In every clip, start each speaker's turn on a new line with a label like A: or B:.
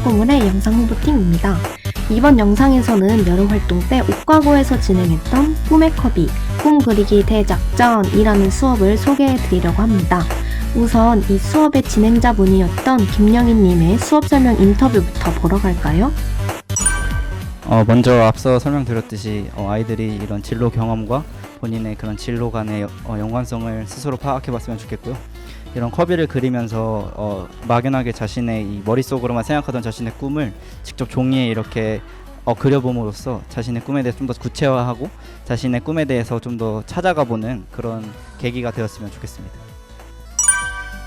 A: 홍보물의 영상 홍보팀입니다. 이번 영상에서는 여름 활동 때 옥과고에서 진행했던 꿈의 컵이 꿈 그리기 대작전이라는 수업을 소개해 드리려고 합니다. 우선 이 수업의 진행자분이었던 김영희님의 수업 설명 인터뷰부터 보러 갈까요?
B: 먼저 앞서 설명드렸듯이 아이들이 이런 진로 경험과 본인의 그런 진로 간의 연관성을 스스로 파악해봤으면 좋겠고요. 이런 커비를 그리면서 막연하게 자신의 이 머릿속으로만 생각하던 자신의 꿈을 직접 종이에 이렇게 그려봄으로써 자신의 꿈에 대해서 좀 더 구체화하고 자신의 꿈에 대해서 좀 더 찾아가보는 그런 계기가 되었으면 좋겠습니다.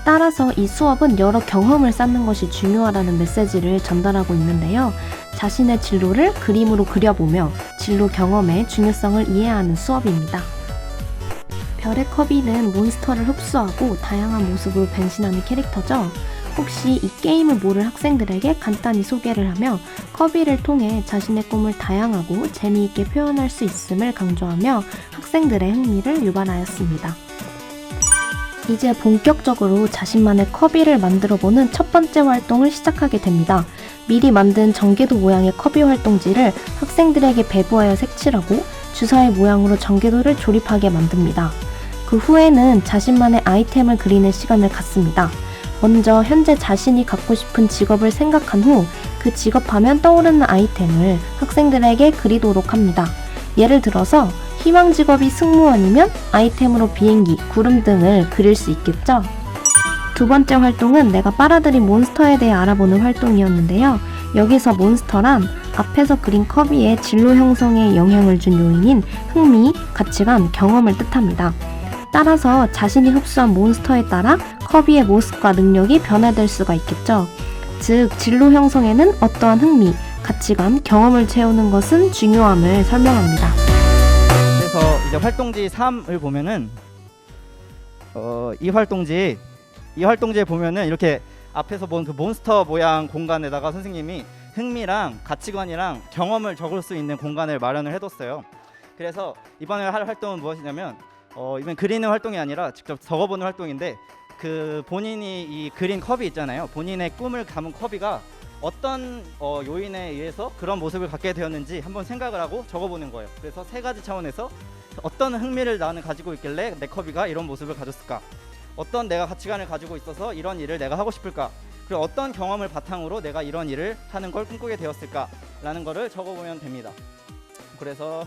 A: 따라서 이 수업은 여러 경험을 쌓는 것이 중요하다는 메시지를 전달하고 있는데요. 자신의 진로를 그림으로 그려보며 진로 경험의 중요성을 이해하는 수업입니다. 별의 커비는 몬스터를 흡수하고 다양한 모습으로 변신하는 캐릭터죠. 혹시 이 게임을 모를 학생들에게 간단히 소개를 하며 커비를 통해 자신의 꿈을 다양하고 재미있게 표현할 수 있음을 강조하며 학생들의 흥미를 유발하였습니다. 이제 본격적으로 자신만의 커비를 만들어보는 첫 번째 활동을 시작하게 됩니다. 미리 만든 전개도 모양의 커비 활동지를 학생들에게 배부하여 색칠하고 주사위 모양으로 전개도를 조립하게 만듭니다. 그 후에는 자신만의 아이템을 그리는 시간을 갖습니다. 먼저 현재 자신이 갖고 싶은 직업을 생각한 후 그 직업하면 떠오르는 아이템을 학생들에게 그리도록 합니다. 예를 들어서 희망 직업이 승무원이면 아이템으로 비행기, 구름 등을 그릴 수 있겠죠? 두 번째 활동은 내가 빨아들인 몬스터에 대해 알아보는 활동이었는데요. 여기서 몬스터란 앞에서 그린 커비의 진로 형성에 영향을 준 요인인 흥미, 가치관, 경험을 뜻합니다. 따라서 자신이 흡수한 몬스터에 따라 커비의 모습과 능력이 변화될 수가 있겠죠. 즉, 진로 형성에는 어떠한 흥미, 가치관, 경험을 채우는 것은 중요함을 설명합니다.
B: 그래서 이제 활동지 3을 보면은 이 활동지에 보면은 이렇게 앞에서 본 그 몬스터 모양 공간에다가 선생님이 흥미랑 가치관이랑 경험을 적을 수 있는 공간을 마련을 해뒀어요. 그래서 이번에 할 활동은 무엇이냐면 이번 그리는 활동이 아니라 직접 적어보는 활동인데, 그 본인이 이 그린 컵이 있잖아요. 본인의 꿈을 담은 컵이가 어떤 요인에 의해서 그런 모습을 갖게 되었는지 한번 생각을 하고 적어보는 거예요. 그래서 세 가지 차원에서 어떤 흥미를 나는 가지고 있길래 내 컵이가 이런 모습을 가졌을까, 어떤 내가 가치관을 가지고 있어서 이런 일을 내가 하고 싶을까, 그리고 어떤 경험을 바탕으로 내가 이런 일을 하는 걸 꿈꾸게 되었을까 라는 거를 적어보면 됩니다. 그래서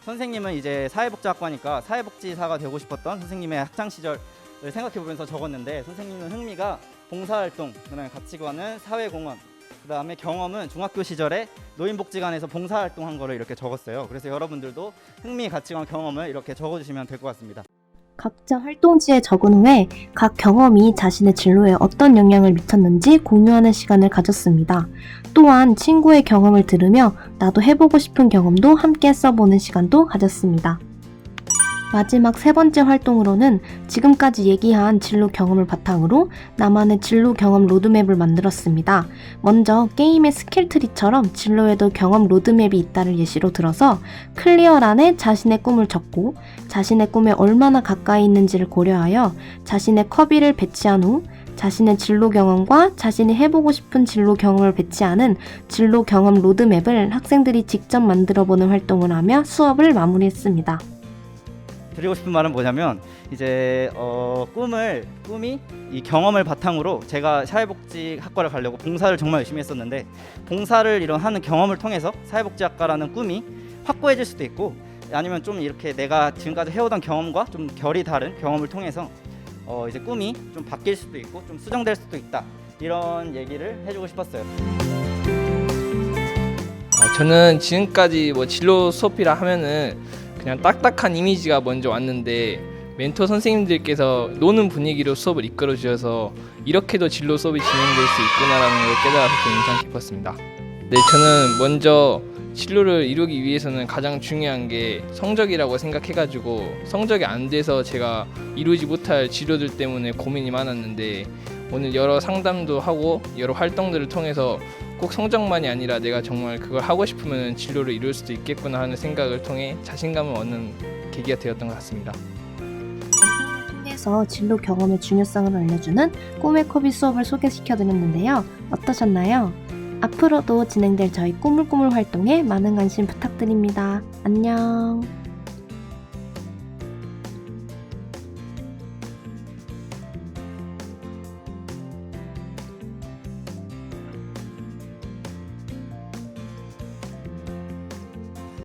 B: 선생님은 이제 사회복지학과니까 사회복지사가 되고 싶었던 선생님의 학창시절을 생각해보면서 적었는데, 선생님은 흥미가 봉사활동, 그다음에 가치관은 사회공헌, 그다음에 경험은 중학교 시절에 노인복지관에서 봉사활동한 거를 이렇게 적었어요. 그래서 여러분들도 흥미, 가치관, 경험을 이렇게 적어주시면 될 것 같습니다.
A: 각자 활동지에 적은 후에 각 경험이 자신의 진로에 어떤 영향을 미쳤는지 공유하는 시간을 가졌습니다. 또한 친구의 경험을 들으며 나도 해보고 싶은 경험도 함께 써보는 시간도 가졌습니다. 마지막 세 번째 활동으로는 지금까지 얘기한 진로 경험을 바탕으로 나만의 진로 경험 로드맵을 만들었습니다. 먼저 게임의 스킬트리처럼 진로에도 경험 로드맵이 있다를 예시로 들어서 클리어란에 자신의 꿈을 적고 자신의 꿈에 얼마나 가까이 있는지를 고려하여 자신의 커비를 배치한 후 자신의 진로 경험과 자신이 해보고 싶은 진로 경험을 배치하는 진로 경험 로드맵을 학생들이 직접 만들어보는 활동을 하며 수업을 마무리했습니다.
B: 드리고 싶은 말은 뭐냐면, 이제 꿈이 이 경험을 바탕으로, 제가 사회복지학과를 가려고 봉사를 정말 열심히 했었는데, 봉사를 이런 하는 경험을 통해서 사회복지학과라는 꿈이 확고해질 수도 있고, 아니면 좀 이렇게 내가 지금까지 해오던 경험과 좀 결이 다른 경험을 통해서 이제 꿈이 좀 바뀔 수도 있고 좀 수정될 수도 있다, 이런 얘기를 해주고 싶었어요.
C: 저는 지금까지 진로 수업이라 하면은 그냥 딱딱한 이미지가 먼저 왔는데, 멘토 선생님들께서 노는 분위기로 수업을 이끌어 주셔서 이렇게도 진로 수업이 진행될 수 있구나라는 걸 깨달아서 좀 인상 깊었습니다. 네, 저는 먼저 진로를 이루기 위해서는 가장 중요한 게 성적이라고 생각해가지고, 성적이 안 돼서 제가 이루지 못할 진로들 때문에 고민이 많았는데, 오늘 여러 상담도 하고 여러 활동들을 통해서 꼭 성적만이 아니라 내가 정말 그걸 하고 싶으면 진로를 이룰 수도 있겠구나 하는 생각을 통해 자신감을 얻는 계기가 되었던 것 같습니다.
A: 영상을 통해서 진로 경험의 중요성을 알려주는 꿈의 커비 수업을 소개시켜드렸는데요. 어떠셨나요? 앞으로도 진행될 저희 꾸물꾸물 활동에 많은 관심 부탁드립니다. 안녕.